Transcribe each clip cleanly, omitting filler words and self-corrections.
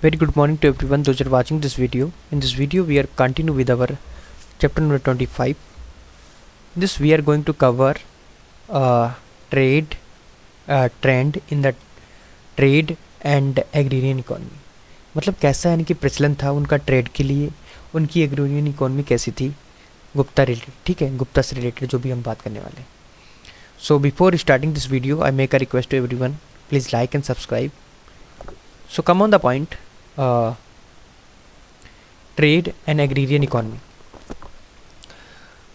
Very good morning to everyone those are watching this video. In this video we are continue with our chapter number 25. This we are going to cover trade trend in the trade and agrarian economy. मतलब कैसा यानी कि प्रचलन था उनका trade के लिए, उनकी एग्रीरियन इकोनॉमी कैसी थी गुप्ता रिलेटेड, ठीक है, गुप्ता से रिलेटेड जो भी हम बात करने वाले हैं. So before starting this video I make a request to everyone, please like and subscribe. So come on the point, trade and agrarian economy.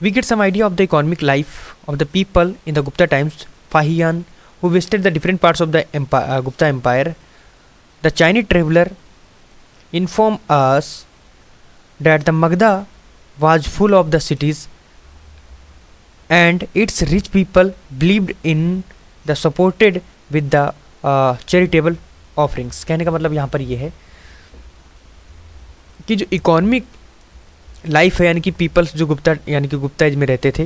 We get some idea of the economic life of the people in the Gupta times. Fahian, who visited the different parts of the Gupta Empire, the Chinese traveler informed us that the Magadha was full of the cities and its rich people believed in the supported with the charitable offerings. कहने का मतलब यहाँ पर ये है कि जो economic life है यानी कि पीपल्स जो गुप्ता यानी कि गुप्ता एज में रहते थे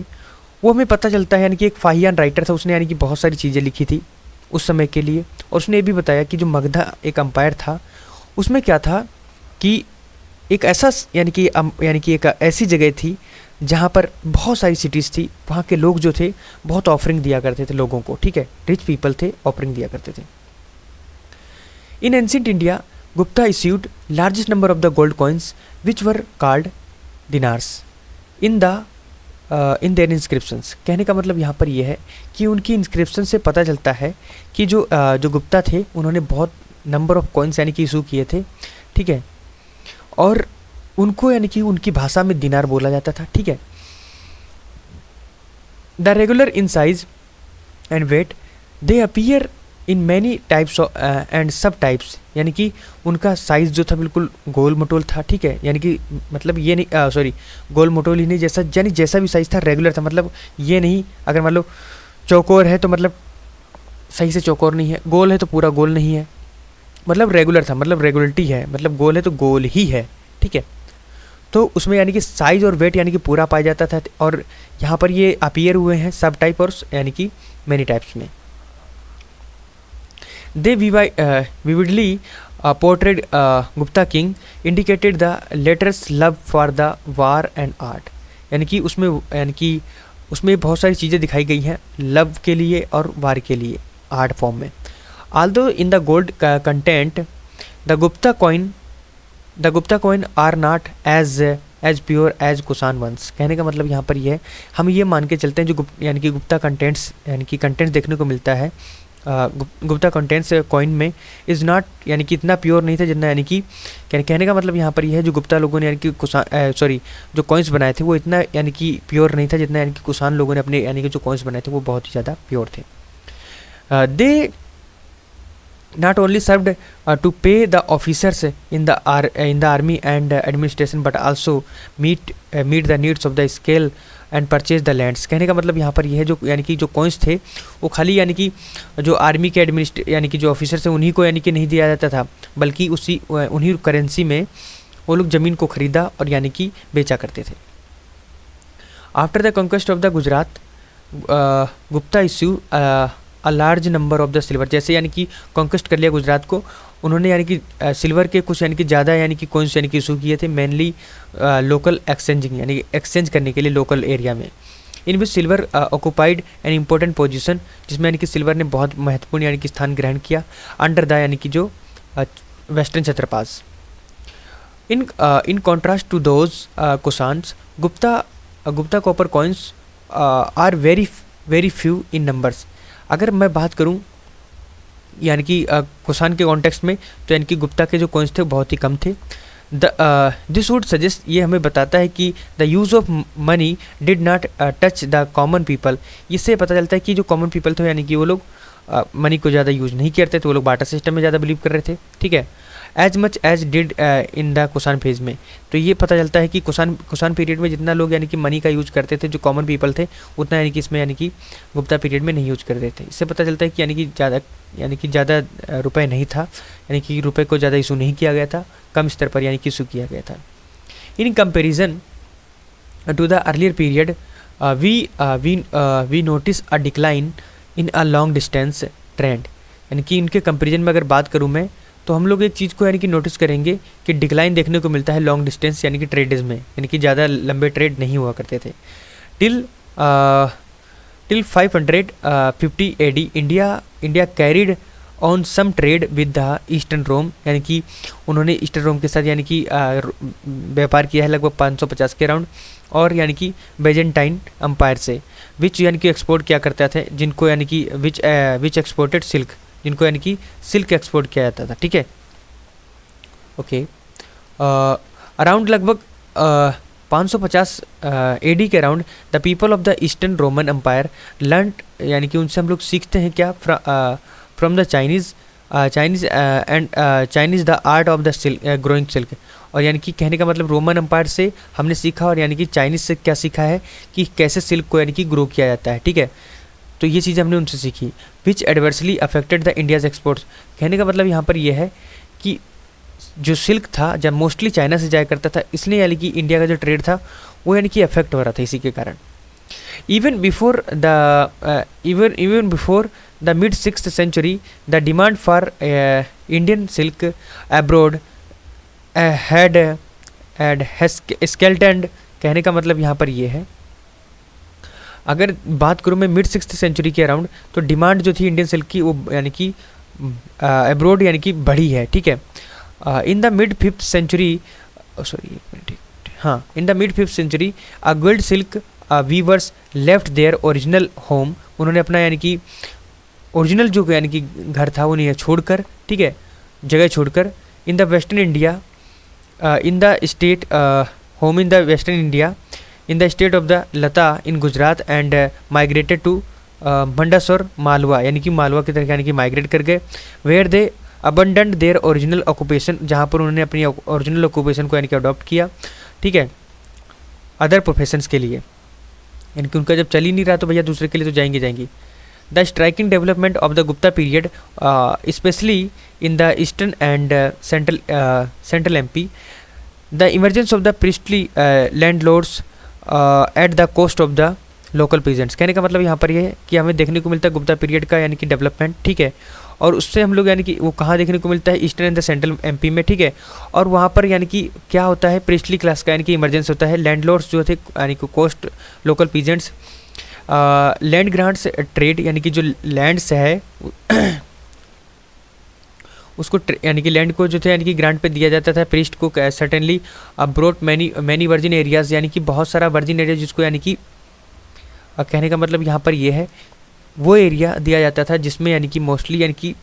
वो हमें पता चलता है. यानी कि एक फाहियान राइटर था, उसने यानी कि बहुत सारी चीज़ें लिखी थी उस समय के लिए, और उसने ये भी बताया कि जो मगधा एक अम्पायर था उसमें क्या था कि एक ऐसा यानी कि एक ऐसी जगह थी जहाँ पर बहुत सारी सिटीज़ थी. वहाँ के लोग जो थे बहुत ऑफरिंग दिया करते थे लोगों को, ठीक है, रिच पीपल थे, ऑफरिंग दिया करते थे. In ancient India, Gupta issued largest number of the gold coins, which were called dinars, in their inscriptions. कहने का मतलब यहाँ पर यह है कि उनकी इंस्क्रिप्शन से पता चलता है कि जो गुप्ता थे उन्होंने बहुत नंबर ऑफ कॉइन्स यानी कि इशू किए थे, ठीक है, और उनको यानी कि उनकी भाषा में दिनार बोला जाता था, ठीक है. The regular in size and weight they appear in many types and subtypes. यानी कि उनका साइज़ जो था बिल्कुल गोल मटोल था, ठीक है, यानी कि मतलब ये नहीं गोल मटोल ही नहीं, जैसा भी साइज़ था रेगुलर था. मतलब ये नहीं अगर मान लो चौकोर है तो मतलब सही से चौकोर नहीं है, गोल है तो पूरा गोल नहीं है, मतलब रेगुलर था, मतलब रेगुलरिटी है, मतलब गोल है तो गोल ही है, ठीक है. तो उसमें यानी कि साइज़ और वेट यानी कि पूरा पाया जाता था. और यहाँ पर ये अपीयर हुए हैं सब टाइप और यानी कि मैनी टाइप्स में. They vividly portrayed Gupta king, indicated the latter's love for the war and art. यानी कि उसमें बहुत सारी चीज़ें दिखाई गई हैं लव के लिए और वार के लिए आर्ट फॉर्म में. Although in the gold content, the Gupta coin are not as pure as Kushan वंश. कहने का मतलब यहाँ पर ये है, हम ये मान के चलते हैं जो यानी कि गुप्ता कंटेंट्स यानी कि कंटेंट्स देखने को मिलता है गुप्ता कंटेंट्स कॉइन में इज़ नॉट यानी कि इतना प्योर नहीं था जितना यानी कि कहने का मतलब यहाँ पर यह है जो गुप्ता लोगों ने यानी कि जो कॉइन्स बनाए थे वो इतना यानी कि प्योर नहीं था जितना यानी कि कुषाण लोगों ने अपने यानी कि जो कॉइन्स बनाए थे वो बहुत ही ज़्यादा प्योर थे. दे not only served to pay the officers in the army and administration but also meet the needs of the scale and purchase the lands. कहने का मतलब यहाँ पर यह है जो यानी कि जो कॉइन्स थे वो खाली यानी कि जो आर्मी के यानी कि जो ऑफिसर्स हैं उन्हीं को यानी कि नहीं दिया जाता था, बल्कि उन्हीं करेंसी में वो लोग ज़मीन को ख़रीदा और यानी कि बेचा करते थे. After the conquest of the Gujarat Gupta issue a large number of the silver. जैसे यानी कि कॉन्क्वेस्ट कर लिया गुजरात को, उन्होंने यानी कि सिल्वर के कुछ यानी कि ज़्यादा यानी कि कॉइन्स यानी कि इशू किए थे, मेनली लोकल एक्सचेंजिंग यानी कि एक्सचेंज करने के लिए लोकल एरिया में. In which silver occupied an important position, जिसमें यानी कि सिल्वर ने बहुत महत्वपूर्ण यानी कि स्थान ग्रहण किया अंडर द यानी कि जो western Kshatrapas. In contrast to those Kushans, Gupta copper coins are very few in numbers. अगर मैं बात करूं यानी कि कुषाण के कॉन्टेक्स्ट में तो यानी कि गुप्ता के जो कॉइन्स थे बहुत ही कम थे. दिस वुड सजेस्ट, ये हमें बताता है कि the use of money did not touch the common people. इससे पता चलता है कि जो कॉमन पीपल थे यानी कि वो लोग मनी को ज़्यादा यूज़ नहीं करते थे, वो लोग बाटर सिस्टम में ज़्यादा बिलीव कर रहे थे, ठीक है, as much as did in the Kushan phase में. तो ये पता चलता है कि कुषाण पीरियड में जितना लोग यानी कि मनी का यूज़ करते थे जो कॉमन पीपल थे उतना यानी कि इसमें यानी कि गुप्ता पीरियड में नहीं यूज कर रहे थे. इससे पता चलता है कि यानी कि ज़्यादा रुपए नहीं था, यानी कि रुपए को ज़्यादा इशू नहीं किया गया था, कम स्तर पर यानी कि इशू किया गया था. In comparison to the earlier period we notice a decline in a long distance trend. यानी कि इनके कंपेरिजन में अगर बात करूँ मैं तो हम लोग एक चीज़ को यानी कि नोटिस करेंगे कि डिक्लाइन देखने को मिलता है लॉन्ग डिस्टेंस यानी कि ट्रेड्स में, यानी कि ज़्यादा लंबे ट्रेड नहीं हुआ करते थे। Till till 550 AD India carried on some trade with the eastern Rome, यानी कि उन्होंने ईस्टर्न रोम के साथ यानी कि व्यापार किया है लगभग 550 के अराउंड, और यानी कि बेजेंटाइन अम्पायर से, विच यानी कि एक्सपोर्ट किया करते थे, जिनको यानी कि विच एक्सपोर्टेड सिल्क, जिनको यानी कि सिल्क एक्सपोर्ट किया जाता था। ठीक है, ओके। अराउंड लगभग 550 AD के around the people of the eastern Roman empire learn, यानी कि उनसे हम लोग सीखते हैं क्या, from the Chinese and Chinese the art of the silk growing silk, और यानी कि कहने का मतलब रोमन अम्पायर से हमने सीखा, और यानी कि चाइनीज़ से क्या सीखा है कि कैसे सिल्क को यानी कि ग्रो किया जाता है। ठीक है, तो ये चीज़ हमने उनसे सीखी। Which adversely affected the India's exports, कहने का मतलब यहाँ पर यह है कि जो सिल्क था जब मोस्टली चाइना से जाया करता था, इसलिए यानी कि इंडिया का जो ट्रेड था वो यानी कि अफेक्ट हो रहा था इसी के कारण। Even before the mid 6th century, the demand for Indian silk abroad had skeletoned, कहने का मतलब यहाँ पर ये है, अगर बात करूँ मैं मिड 6th सेंचुरी के अराउंड, तो डिमांड जो थी इंडियन सिल्क की वो यानी कि अब्रोड यानी कि बढ़ी है। ठीक है, in the mid 5th century, sorry हाँ, in the mid 5th century a gold silk weavers left their original home, उन्होंने अपना यानी कि ओरिजिनल जो यानी कि घर था उन्हें छोड़कर, ठीक है, जगह छोड़कर, in the western India in the state home in the western India in the state of the Lata in Gujarat and migrated to Mandsaur Malwa, यानी कि मालवा की तरफ यानी कि माइग्रेट कर गए, where they abandoned their original occupation, जहाँ पर उन्होंने अपनी ओरिजिनल ऑक्यूपेशन को यानी कि अडॉप्ट किया। ठीक है, अदर प्रोफेशंस के लिए, यानी कि उनका जब चल ही नहीं रहा तो भैया दूसरे के लिए तो जाएंगे। The striking development of the Gupta period specially in the eastern and central MP, the emergence of the priestly landlords at the cost of the local peasants, कहने का मतलब यहाँ पर ये है कि हमें देखने को मिलता है गुप्ता पीरियड का यानी कि डेवलपमेंट। ठीक है, और उससे हम लोग यानी कि वो कहाँ देखने को मिलता है, eastern and the central MP में। ठीक है, और वहाँ पर यानी कि क्या होता है, प्रिस्टली क्लास का यानी कि इमरजेंस होता है, लैंडलॉर्ड्स जो थे यानी कि coast local peasants, land grants trade, यानी कि जो लैंड्स है उसको यानी कि लैंड को जो थे यानी कि ग्रांट पे दिया जाता था प्रिस्ट को, certainly brought many virgin areas, यानी कि बहुत सारा वर्जिन एरिया जिसको यानी कि कहने का मतलब यहाँ पर ये है वो एरिया दिया जाता था जिसमें यानी कि मोस्टली यानी कि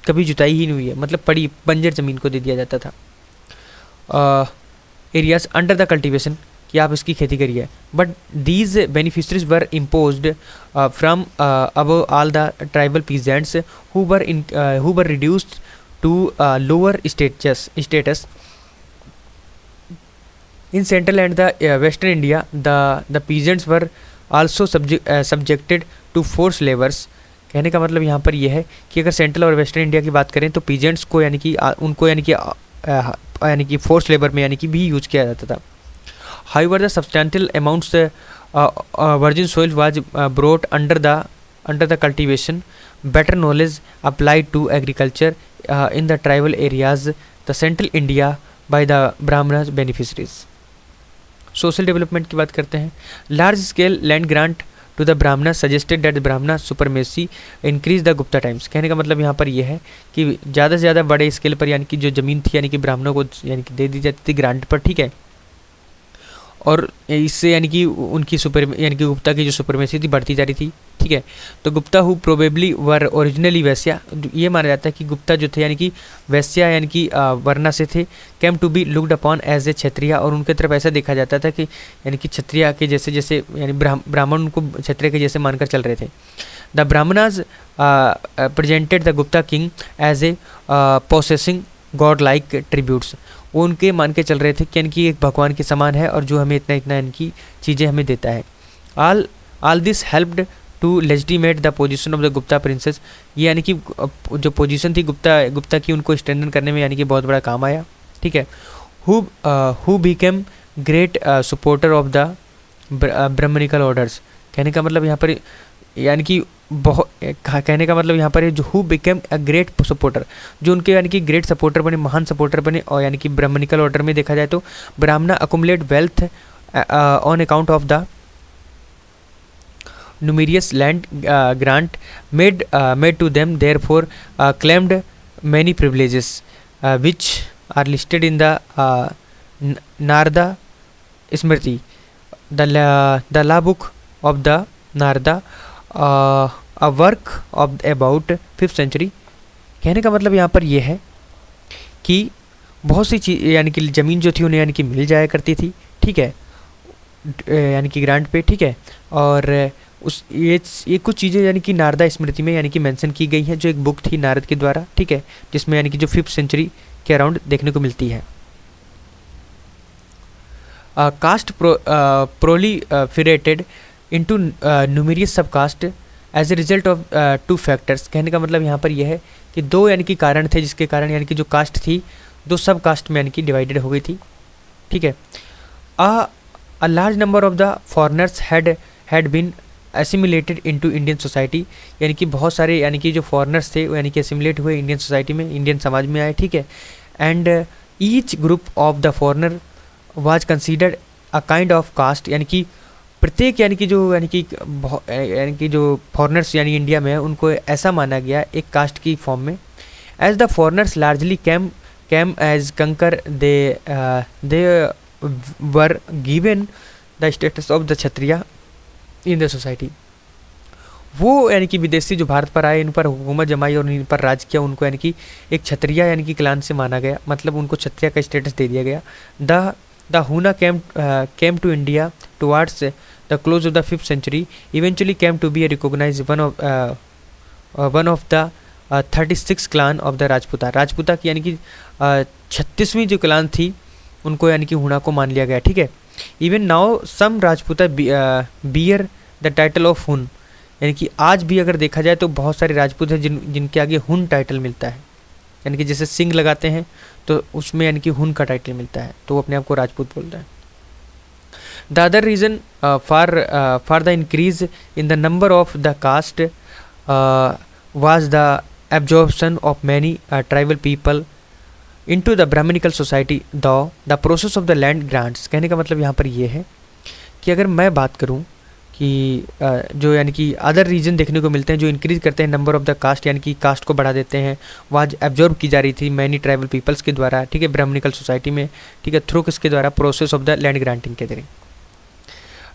कभी जुताई ही नहीं हुई है, मतलब पड़ी बंजर ज़मीन को दे दिया जाता था। एरियाज अंडर द कल्टिवेशन, कि आप इसकी खेती करिए, but these beneficiaries were imposed from above all the tribal peasants who were reduced to lower status in central and the western India. The peasants were also subjected to force labours, कहने का मतलब यहाँ पर यह है कि अगर central और वेस्टर्न इंडिया की बात करें तो पीजेंट्स को यानी कि उनको यानी कि फोर्स लेबर में यानी कि भी यूज किया जाता था। However the substantial amounts virgin soil was brought under the cultivation, better knowledge applied to agriculture in the tribal areas the central India by the Brahmin beneficiaries. Social development की बात करते हैं। Large scale land grant to the Brahmin suggested that Brahmin supremacy increase the Gupta times, कहने का मतलब यहाँ पर यह है कि ज़्यादा से ज़्यादा बड़े स्केल पर यानी कि जो ज़मीन थी यानी कि ब्राह्मणों को यानी कि दे दी जाती थी ग्रांट पर। ठीक है, और इससे यानी कि उनकी यानी कि गुप्ता की जो सुपरमेसी थी बढ़ती जा रही थी। ठीक है, तो Gupta who probably were originally वैश्या, ये माना जाता है कि गुप्ता जो थे यानी कि वैश्या यानी कि वर्णा से थे, came to be looked upon as a Kshatriya, और उनके तरफ ऐसा देखा जाता था कि यानी कि क्षत्रिय के जैसे यानी ब्राह्मण उनको क्षत्रिय के जैसे मानकर चल रहे थे। The Brahmanas presented the Gupta king as a possessing god like tributes, वो उनके मान के चल रहे थे कि यानी कि एक भगवान के समान है और जो हमें इतना यानी कि चीज़ें हमें देता है। All this helped to legitimate the position of the Gupta princes, ये यानी कि जो पोजीशन थी गुप्ता की उनको स्ट्रेंथन करने में यानी कि बहुत बड़ा काम आया। ठीक है, who became great supporter of the Brahmanical orders, कहने का मतलब यहाँ पर यानी कि बहुत कहने का मतलब यहाँ पर है जो who became a great supporter, जो उनके यानी कि ग्रेट सपोर्टर बने, महान सपोर्टर बने। और यानी कि ब्राह्मणिकल ऑर्डर में देखा जाए तो ब्राह्मणा accumulate wealth on account of the numerous land grant made to them, therefore claimed many privileges which are listed in the Narada Smriti, the law book of the Narada, a work of about 5th century। कहने का मतलब यहाँ पर यह है कि बहुत सी चीज़ यानी कि ज़मीन जो थी उन्हें यानी कि मिल जाया करती थी, ठीक है, यानी कि ग्रांट पे, ठीक है। और उस ये कुछ चीज़ें यानी कि नारदा स्मृति में यानी कि मेंशन की गई हैं, जो एक बुक थी नारद के द्वारा, ठीक है, जिसमें यानी कि जो 5th सेंचुरी के अराउंड देखने को मिलती है। Caste proliferated into numerous subcaste as a result of 2 factors. कहने का मतलब यहाँ पर यह है कि 2 यानी कि कारण थे जिसके कारण यानी कि जो कास्ट थी 2 सब कास्ट में यानी कि डिवाइडेड हो गई थी, ठीक है। A large number of the foreigners had been assimilated into Indian society, यानी कि बहुत सारे यानी कि जो फॉरेनर्स थे वो यानी कि एसिमुलेट हुए इंडियन सोसाइटी में, इंडियन समाज में आए, ठीक है। And each group of the foreigner was considered a kind of caste, यानी कि प्रत्येक यानी कि जो फॉरेनर्स यानी इंडिया में है उनको ऐसा माना गया एक कास्ट की फॉर्म में। As the foreigners largely came as conquer, they were given the status of the Kshatriya in the society। वो यानी कि विदेशी जो भारत पर आए, इन पर हुकूमत जमाई और इन पर राज किया, उनको यानी कि एक क्षत्रिय यानी कि क्लान से माना गया, मतलब उनको क्षत्रिय का स्टेटस दे दिया गया। The Huna came to India towards the close of the 5th century, eventually came to be recognise one of the 36 clan of the Rajputa की यानी कि 36वीं जो क्लान थी उनको यानी कि हुना को मान लिया गया, ठीक है। Even now some Rajputa bear the title of Hun, यानी कि आज भी अगर देखा जाए तो बहुत सारे राजपूत हैं जिनके आगे हुन टाइटल मिलता है, यानी कि जैसे सिंह लगाते हैं तो उसमें यानी कि हुन का टाइटल मिलता है, तो वो अपने आप को राजपूत बोलता है। The other reason for the increase in the number of the caste was the absorption of many tribal people into the Brahmanical society, the process of the land grants. कहने का मतलब यहाँ पर ये है कि अगर मैं बात करूँ कि जो यानी कि अदर रीजन देखने को मिलते हैं जो इंक्रीज करते हैं नंबर ऑफ द कास्ट, यानी कि कास्ट को बढ़ा देते हैं, वो आज एब्जॉर्ब की जा रही थी मैनी ट्राइबल पीपल्स के द्वारा, ठीक है, ब्राह्मणिकल सोसाइटी में, ठीक है, थ्रू किसके द्वारा, process of the land granting के जरिए।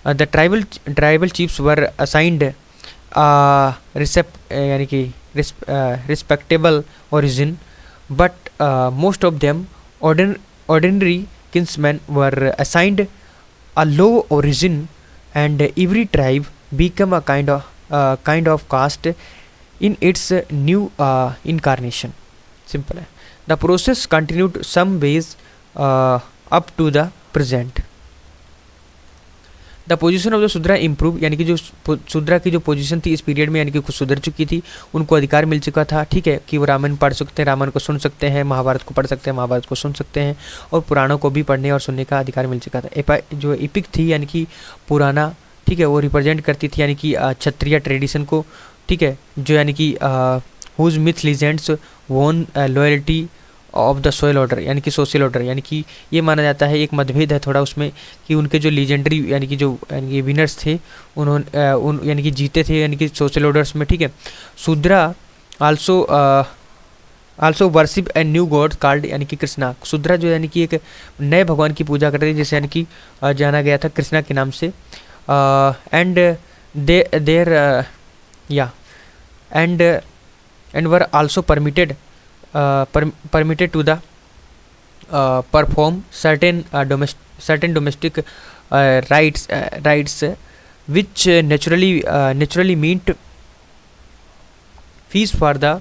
The tribal chiefs were assigned यानी कि respectable origin, but most of them ordinary kinsmen were assigned a low origin, and every tribe became a kind of caste in its new incarnation। Simple है। The process continued some ways up to the present। The position of the Shudra improve, यानी कि जो शूद्रा की जो position थी इस period में यानी कि कुछ सुधर चुकी थी, उनको अधिकार मिल चुका था, ठीक है, कि वो रामायण पढ़ सकते हैं, रामायण को सुन सकते हैं, महाभारत को पढ़ सकते हैं, महाभारत को सुन सकते हैं, और पुराणों को भी पढ़ने और सुनने का अधिकार मिल चुका था। जो एपिक थी यानी कि पुराना, ठीक है, वो रिप्रेजेंट करती थी यानी कि क्षत्रिय ट्रेडिशन को, ठीक है, जो यानी कि हुज मिथ लीजेंड्स वोन loyalty of the social order, यानी कि सोशल ऑर्डर, यानी कि ये माना जाता है, एक मतभेद है थोड़ा उसमें, कि उनके जो लीजेंडरी यानी कि जो यानी कि विनर्स थे उन्होंने यानी कि जीते थे यानी कि सोशल ऑर्डर्स में, ठीक है। Shudra also worship a new god called, यानी कि कृष्णा। शूद्रा जो यानी कि एक नए भगवान की पूजा करते थे, जिसे यानी कि जाना गया था कृष्णा के नाम से। एंड देयर या and were also permitted to the perform certain domestic rights which naturally meant fees for the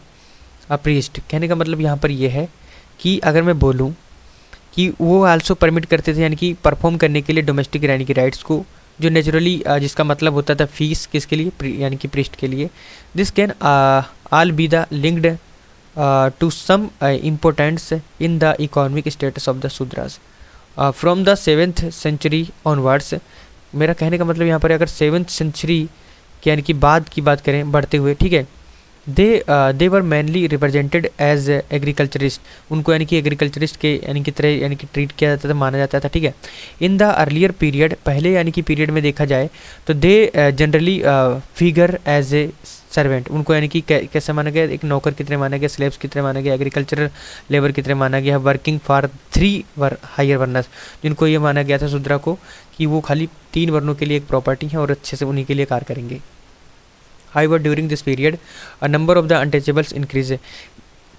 priest। कहने का मतलब यहाँ पर यह है कि अगर मैं बोलूँ कि वो आल्सो परमिट करते थे यानी कि परफॉर्म करने के लिए डोमेस्टिक यानी कि राइट्स को, जो नेचुरली जिसका मतलब होता था फीस किसके लिए, यानी कि प्रीस्ट के लिए। This can all be the linked to some importance in the economic status of the Sudras from the 7th century onwards। मेरा कहने का मतलब यहाँ पर अगर 7th सेंचुरी कि यानी कि बाद की बात करें बढ़ते हुए, ठीक है, दे वर मैनली रिप्रेजेंटेड एज एग्रीकल्चरिस्ट, उनको यानी कि एग्रीकल्चरिस्ट के यानी कि तरह यानी कि ट्रीट किया जाता था, माना जाता था, ठीक है। इन द अर्लियर पीरियड, पहले यानी कि पीरियड में देखा जाए तो they generally figure as a servant, उनको यानी कि कैसे माना गया, एक नौकर की तरह माना गया, स्लेव्स की तरह माना गया, एग्रीकल्चरल लेबर की तरह माना गया, वर्किंग फॉर 3 हायर वर्नर्स, जिनको ये माना गया था शूद्रा को कि वो खाली 3 वर्णों के लिए एक प्रॉपर्टी है और अच्छे से उन्हीं के लिए कार्य करेंगे। However, during this period, a number of the untouchables increase,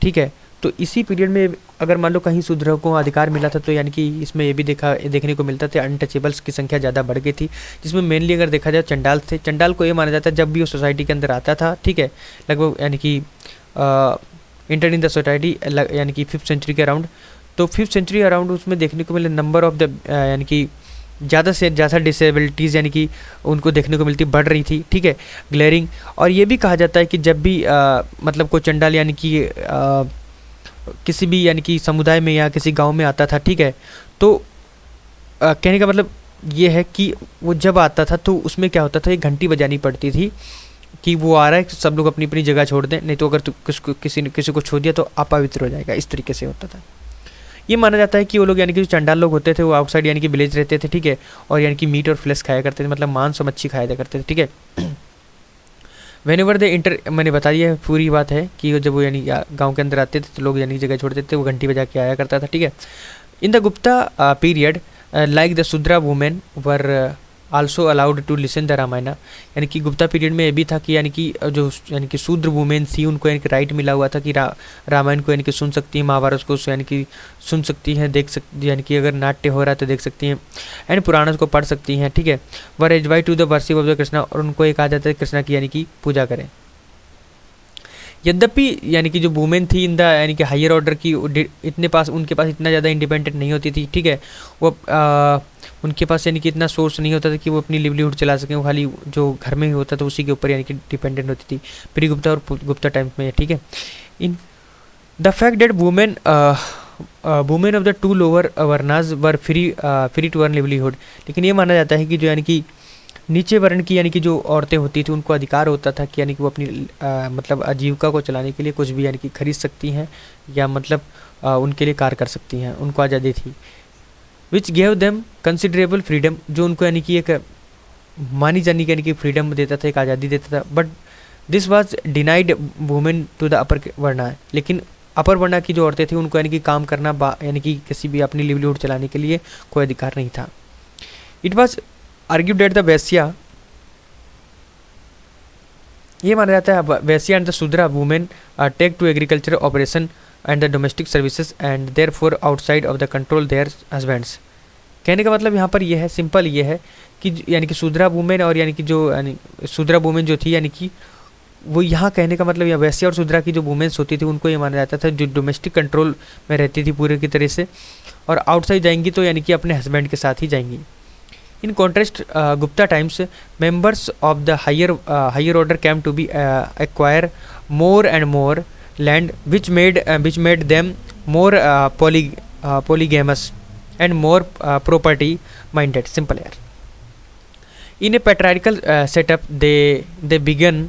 ठीक है। तो इसी पीरियड में अगर मान लो कहीं शूद्रों को अधिकार मिला था तो यानी कि इसमें ये भी देखने को मिलता था अनटचेबल्स की संख्या ज़्यादा बढ़ गई थी, जिसमें मेनली अगर देखा जाए चंडाल थे। चंडाल को ये माना जाता है जब भी वो सोसाइटी के अंदर आता था, ठीक है, लगभग यानी कि इंटर इन द सोसाइटी यानी कि 5th सेंचुरी के अराउंड, तो 5th सेंचुरी अराउंड उसमें देखने को मिले नंबर ऑफ द यानी कि ज़्यादा से ज़्यादा डिसेबिलिटीज़ यानी कि उनको देखने को मिलती बढ़ रही थी, ठीक है, ग्लेरिंग। और ये भी कहा जाता है कि जब भी मतलब कोई चंडाल यानी कि किसी भी यानी कि समुदाय में या किसी गांव में आता था, ठीक है, तो कहने का मतलब ये है कि वो जब आता था तो उसमें क्या होता था, एक घंटी बजानी पड़ती थी कि वो आ रहा है, सब लोग अपनी अपनी जगह छोड़ दें, नहीं तो अगर किसी को छोड़ दिया तो अपवित्र हो जाएगा, इस तरीके से होता था। ये माना जाता है कि वो लोग यानी कि जो चंडाल लोग होते थे वो आउटसाइड यानी कि विलेज रहते थे, ठीक है, और यानी कि मीट और फ्लेश खाया करते थे, मतलब मांस और मच्छी खाया करते थे, ठीक है। वेन एवर दे इंटर, मैंने बता दिया पूरी बात है कि जब वो यानी गांव के अंदर आते थे तो लोग यानी जगह छोड़ देते थे, वो घंटी बजा के आया करता था, ठीक है। In the Gupta period like the Shudra women were also allowed to listen the Ramayana, यानी कि गुप्ता पीरियड में ये भी था कि यानी कि जो यानी कि शूद्र वुमेन थी उनको यानी कि राइट मिला हुआ था कि रामायण को यानी कि सुन सकती हैं, महाभारत को यानी कि सुन सकती हैं, देख सकती, यानी कि अगर नाट्य हो रहा है तो देख सकती हैं, एंड पुराण को पढ़ सकती हैं, ठीक है। Were advise to the worship of the Krishna, और उनको ये कहा जाता है कृष्णा की यानी कि पूजा करें। यद्यपि यानी कि जो वुमेन थी इन द यानी कि हायर ऑर्डर की उनके पास इतना ज़्यादा इंडिपेंडेंट नहीं होती थी, ठीक है, वो उनके पास यानी कि इतना सोर्स नहीं होता था कि वो अपनी लिवलीहुड चला सकें, वो खाली जो घर में ही होता था उसी के ऊपर यानी कि डिपेंडेंट होती थी प्री गुप्ता और गुप्ता टाइम्स में, ठीक है। In the fact that women of the 2 lower varnas were free to earn livelihood, लेकिन ये माना जाता है कि जो यानी कि नीचे वर्ण की यानी कि जो औरतें होती थी उनको अधिकार होता था कि यानी कि वो अपनी मतलब आजीविका को चलाने के लिए कुछ भी यानी कि खरीद सकती हैं या मतलब उनके लिए कार्य कर सकती हैं, उनको आज़ादी थी। Which gave them considerable freedom, जो उनको यानी कि एक मानी जानी यानी कि फ्रीडम देता था, एक आज़ादी देता था। But this was denied women to the upper varna, लेकिन अपर वर्णा की जो औरतें थी उनको यानी कि काम करना यानी कि किसी भी अपनी लिवलीहुड चलाने के लिए कोई अधिकार नहीं था। It was argued that the Vaishya, ये माना जाता है Vaishya and the Shudra women take to agriculture operation and the domestic services and therefore outside of the control their husbands. कहने का मतलब यहाँ पर यह है, सिंपल ये है कि यानी कि शूद्रा वुमेन और यानी कि जो यानी शूद्रा वुमेन जो थी यानी कि वो यहाँ कहने का मतलब यह वैश्या और शूद्रा की जो वुमेन्स होती थी उनको ये माना जाता था जो डोमेस्टिक कंट्रोल में रहती थी पूरे की तरह से, और आउटसाइड जाएंगी तो यानी कि अपने हस्बैंड के साथ ही जाएंगी। In contrast, Gupta times members of the higher order came to be acquire more and more land, which made them more polygamous and more property minded. Simple here. In a patriarchal setup, they began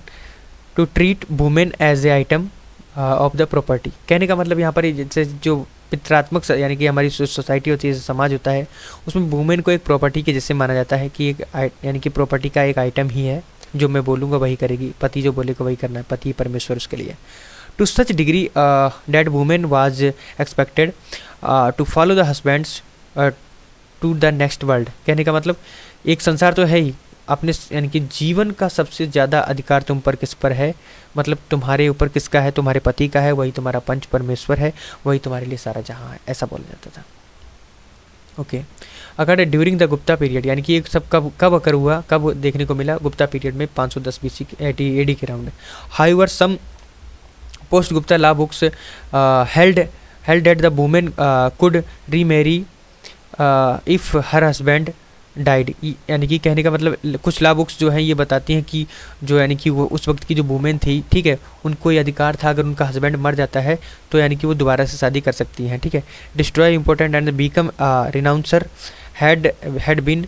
to treat women as a item of the property. कहने का मतलब यहाँ पर जैसे जो पितरात्मक यानी कि हमारी सोसाइटी होती है, समाज होता है, उसमें वुमेन को एक प्रॉपर्टी के जैसे माना जाता है कि एक यानी कि प्रॉपर्टी का एक आइटम ही है, जो मैं बोलूँगा वही करेगी, पति जो बोलेगा वही करना है, पति परमेश्वर उसके लिए। To such degree that women was expected to follow the husbands to the next world. कहने का मतलब एक संसार तो है ही, अपने यानी कि जीवन का सबसे ज़्यादा अधिकार तुम पर किस पर है, मतलब तुम्हारे ऊपर किसका है, तुम्हारे पति का है, वही तुम्हारा पंच परमेश्वर है, वही तुम्हारे लिए सारा जहाँ है, ऐसा बोला जाता था। ओके, अगर ड्यूरिंग द गुप्ता पीरियड, यानी कि एक सब कब अकर हुआ, कब देखने को मिला, गुप्ता पीरियड में 510 BC AD के round. However some post Gupta law books held that the women could remarry if her husband died, यानी कि कहने का मतलब कुछ लॉ बुक्स जो हैं ये बताती हैं कि जो यानी कि वो उस वक्त की जो वुमेन थी, ठीक है, उनको ये अधिकार था अगर उनका हस्बैंड मर जाता है तो यानी कि वो दोबारा से शादी कर सकती हैं, ठीक है। Destroy important and become renouncer had been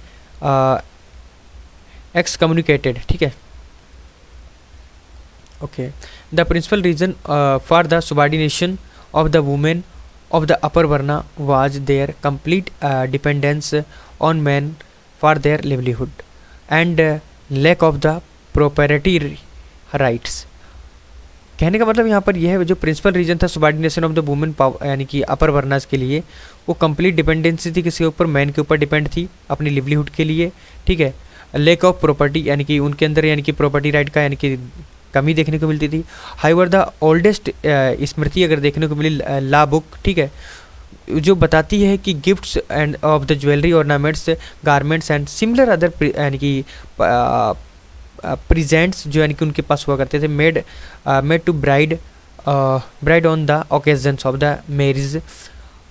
excommunicated, ठीक है। Okay. The principal reason for the subordination of the women of the upper Varna was their complete dependence on men for their livelihood and lack of the proprietary rights. कहने का मतलब यहाँ पर यह है जो प्रिंसिपल रीजन था सुबार्डिनेशन of the women यानी कि अपर वर्नास के लिए, वो कंप्लीट डिपेंडेंसी थी किसके ऊपर, मैन के ऊपर डिपेंड थी अपनी लिवलीहुड के लिए, ठीक है। लैक ऑफ प्रॉपर्टी यानी कि उनके अंदर यानी कि प्रॉपर्टी राइट का यानी कि कमी देखने को मिलती थी। हाउएवर द ओल्डेस्ट स्मृति अगर देखने को मिली ला बुक, ठीक है, जो बताती है कि gifts end of the jewellery ornaments garments and similar other यानी कि प्रेजेंट्स जो यानी कि उनके पास हुआ करते थे made to bride on the occasions of the marriage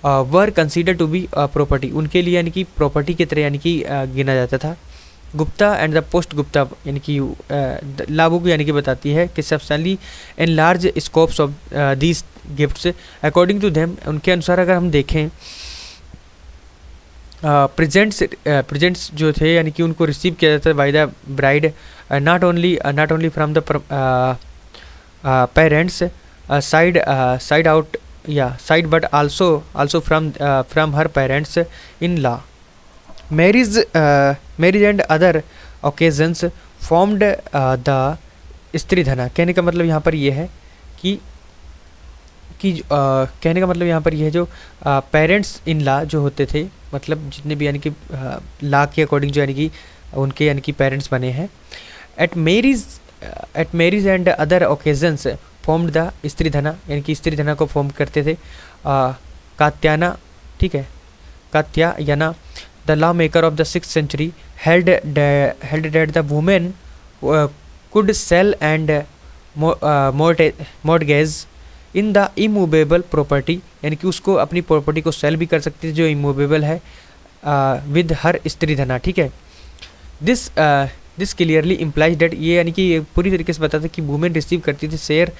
were consider to be property, उनके लिए यानी कि प्रॉपर्टी की तरह यानी कि गिना जाता था। Gupta and the post Gupta यानी कि लाबुक यानी कि बताती है कि substantially in large scopes of these gifts according to them, उनके अनुसार अगर हम देखें प्रेजेंट्स जो थे यानी कि उनको रिसीव किया जाता है by the bride not only from the parents side but also from her parents in law. Marriage and other occasions formed the stridhana, कहने का मतलब यहाँ पर यह है कि कहने का मतलब यहाँ पर यह जो पेरेंट्स इन लॉ जो होते थे, मतलब जितने भी यानी कि लॉ के अकॉर्डिंग जो यानी कि उनके यानी कि पेरेंट्स बने हैं, at marriage and other occasions formed the stridhana, यानी कि स्त्रीधना को फॉर्म करते थे कात्यायना, ठीक है, Katyayana. The law maker of the 6th century held that the women could sell and mortgage in the immovable property, यानी कि उसको अपनी प्रॉपर्टी को सेल भी कर सकती थी जो इमूवेबल है विद हर स्त्रीधना, ठीक है। दिस क्लियरली इम्प्लाइज डेट, ये यानी कि पूरी तरीके से बताता है कि वुमेन रिसीव करती थी share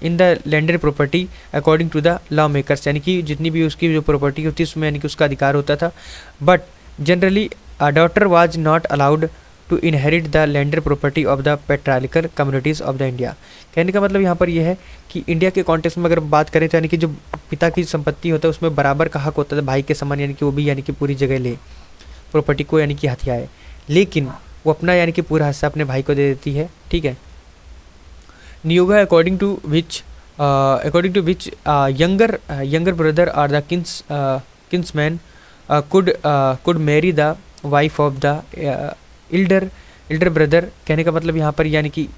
in the landed property according to the law makers, यानी कि जितनी भी उसकी जो प्रॉपर्टी होती है उसमें यानी कि उसका अधिकार होता था। But generally a daughter was not allowed to inherit the landed property of the patrilineal communities of the India. कहने का मतलब यहाँ पर यह है कि इंडिया के कॉन्टेक्स्ट में अगर बात करें तो यानी कि जो पिता की संपत्ति होता है उसमें बराबर का हक होता था भाई के समान, यानी कि वो भी यानी कि पूरी जगह ले प्रॉपर्टी को यानी कि हथियाए, लेकिन वो अपना यानी कि पूरा हिस्सा अपने भाई को दे देती है, ठीक है। Niyoga according to which younger brother or the kinsman could marry the wife of the elder brother, कहने का मतलब यहाँ पर यानी कि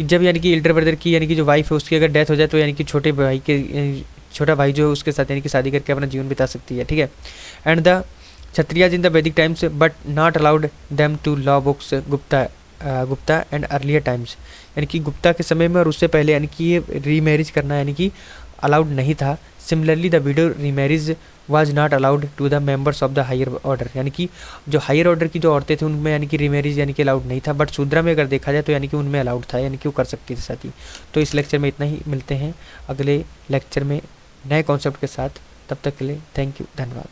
जब यानी कि एल्डर ब्रदर की यानी कि जो वाइफ है उसकी अगर डेथ हो जाए तो यानी कि छोटा भाई जो उसके साथ यानी कि शादी करके अपना जीवन बिता सकती है, ठीक है। And the Kshatriyas in the Vedic times but not allowed them to law books Gupta and earlier times, यानी कि गुप्ता के समय में और उससे पहले यानी कि ये रीमैरिज करना यानी कि अलाउड नहीं था। Similarly the widow remarriage was not allowed to the members of the higher order, यानी कि जो हायर ऑर्डर की जो औरतें थी उनमें यानी कि रीमैरिज यानी कि अलाउड नहीं था, बट शूद्रा में अगर देखा जाए तो यानी कि उनमें अलाउड था, यानी कि वो कर सकती थी साथी। तो इस लेक्चर में इतना ही, मिलते हैं अगले लेक्चर में नए कॉन्सेप्ट के साथ, तब तक के लिए थैंक यू, धन्यवाद।